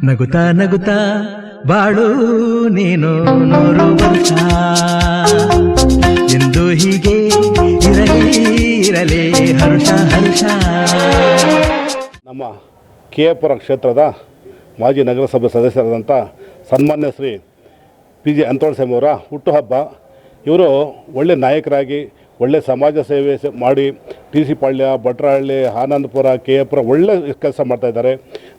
ನಗುತ್ತಾ ನಗುತ್ತಾ ಬಾಳು ನೀನು 100 ವರ್ಷ ಎಂದು ಹೀಗೆ ಇರಲಿ ಹರ್ಷ ಹರ್ಷ. ನಮ್ಮ ಕೆ.ಪುರ ಕ್ಷೇತ್ರದ ಮಾಜಿ ನಗರಸಭೆ ಸದಸ್ಯರಾದಂಥ ಸನ್ಮಾನ್ಯ ಶ್ರೀ ಪಿ.ಜಿ. ಅಂತೋಳಸ್ವಾಮಿ ಅವರ ಹುಟ್ಟುಹಬ್ಬ. ಇವರು ಒಳ್ಳೆ ನಾಯಕರಾಗಿ ಒಳ್ಳೆ ಸಮಾಜ ಸೇವೆ ಮಾಡಿ ಟಿ.ಸಿ. ಪಾಳ್ಯ, ಭಟ್ರಹಳ್ಳಿ, ಆನಂದಪುರ, ಕೆ.ಪುರ ಒಳ್ಳೆ ಕೆಲಸ ಮಾಡ್ತಾಯಿದ್ದಾರೆ.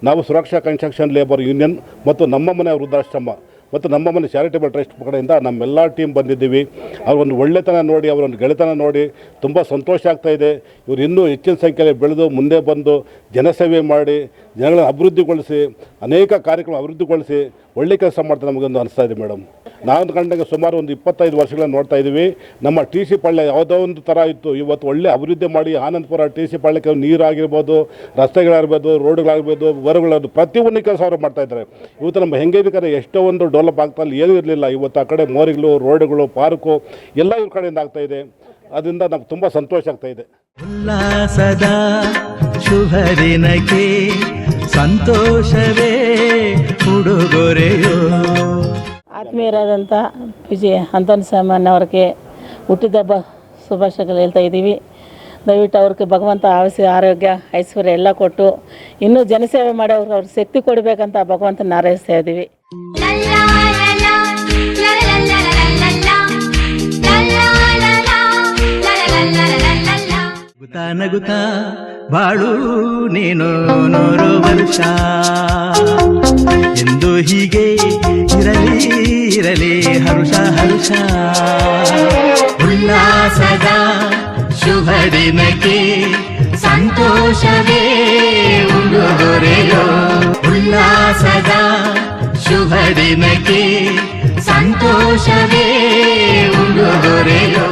ನಾವು ಸುರಕ್ಷಾ ಕನ್ಸ್ಟ್ರಕ್ಷನ್ ಲೇಬರ್ ಯೂನಿಯನ್ ಮತ್ತು ನಮ್ಮ ಮನೆ ವೃದ್ಧಾಶ್ರಮ ಮತ್ತು ನಮ್ಮ ಮನೆ ಚಾರಿಟೇಬಲ್ ಟ್ರಸ್ಟ್ ಕಡೆಯಿಂದ ನಮ್ಮೆಲ್ಲ ಟೀಮ್ ಬಂದಿದ್ದೀವಿ. ಅವರೊಂದು ಒಳ್ಳೆತನ ನೋಡಿ, ಅವರೊಂದು ಗೆಳೆತನ ನೋಡಿ ತುಂಬ ಸಂತೋಷ ಆಗ್ತಾಯಿದೆ. ಇವರು ಇನ್ನೂ ಹೆಚ್ಚಿನ ಸಂಖ್ಯೆಯಲ್ಲಿ ಬೆಳೆದು ಮುಂದೆ ಬಂದು ಜನಸೇವೆ ಮಾಡಿ ಜನಗಳನ್ನು ಅಭಿವೃದ್ಧಿಗೊಳಿಸಿ ಅನೇಕ ಕಾರ್ಯಕ್ರಮ ಅಭಿವೃದ್ಧಿಗೊಳಿಸಿ ಒಳ್ಳೆ ಕೆಲಸ ಮಾಡ್ತಾರೆ ನಮಗೊಂದು ಅನಿಸ್ತಾ ಇದೆ ಮೇಡಮ್. ನಾನು ಕಂಡಂಗೆ ಸುಮಾರು ಒಂದು 25 ವರ್ಷಗಳನ್ನು ನೋಡ್ತಾ ಇದ್ದೀವಿ. ನಮ್ಮ ಟಿ.ಸಿ. ಪಾಳ್ಯ ಯಾವುದೋ ಒಂದು ಥರ ಇತ್ತು, ಇವತ್ತು ಒಳ್ಳೆ ಅಭಿವೃದ್ಧಿ ಮಾಡಿ ಆನಂದಪುರ ಟಿ.ಸಿ. ಪಾಳ್ಯಕ್ಕೆ ನೀರಾಗಿರ್ಬೋದು, ರಸ್ತೆಗಳಾಗಿರ್ಬೋದು, ರೋಡ್ಗಳಾಗಿರ್ಬೋದು, ವರಗಳಾಗಿರ್ಬೋದು, ಪ್ರತಿಯೊಂದು ಕೆಲಸ ಅವರು ಮಾಡ್ತಾಯಿದ್ದಾರೆ. ಇವತ್ತು ನಮ್ಮ ಹೆಂಗೆ ಬೇಕಾದ್ರೆ ಎಷ್ಟೋ ಒಂದು ಡೆವಲಪ್ ಆಗ್ತಾಯಿಲ್ಲ, ಏನೂ ಇರಲಿಲ್ಲ. ಇವತ್ತು ಆ ಕಡೆ ಮೋರಿಗಳು, ರೋಡ್ಗಳು, ಪಾರ್ಕು ಎಲ್ಲ ಇವ್ರ ಕಡೆಯಿಂದ ಆಗ್ತಾಯಿದೆ. ಅದರಿಂದ ನಮ್ಗೆ ತುಂಬ ಸಂತೋಷ ಆಗ್ತಾಯಿದೆ. ಉಲ್ಲಾಸದ ಶುಭ ದಿನಕ್ಕೆ ಸಂತೋಷವೇ ಉಡುಗೊರೆಯೋ. ಆತ್ಮೀಯರಾದಂಥ ಪಿ.ಜಿ. ಅಂತೋಳಸ್ವಾಮಿ ಅವ್ರಿಗೆ ಹುಟ್ಟಿದಬ್ಬ ಶುಭಾಶಯಗಳು ಹೇಳ್ತಾ ಇದ್ದೀವಿ. ದಯವಿಟ್ಟು ಅವ್ರಿಗೆ ಭಗವಂತ ಆರೋಗ್ಯ ಐಶ್ವರ್ಯ ಎಲ್ಲ ಕೊಟ್ಟು ಇನ್ನೂ ಜನಸೇವೆ ಮಾಡಿ ಅವ್ರಿಗೆ ಶಕ್ತಿ ಕೊಡಬೇಕಂತ ಭಗವಂತನ ಹಾರೈಸ್ತಾ ಇದ್ದೀವಿ. ನಗುತ್ತಾ ನಗುತ್ತಾ ಬಾಳು ನೀನು 100 ವರ್ಷ ಎಂದು ಹೀಗೆ ಇರಲಿ ಹರ್ಷ ಹರ್ಷ. ಉಲ್ಲಾಸದ ಶುಭ ದಿನಕ್ಕೆ ಸಂತೋಷವೇ ಉಡುಗೊರೆಯೋ. ಉಲ್ಲಾಸದ ಶುಭ ದಿನಕ್ಕೆ ಸಂತೋಷವೇ ಉಡುಗೊರೆಯೋ.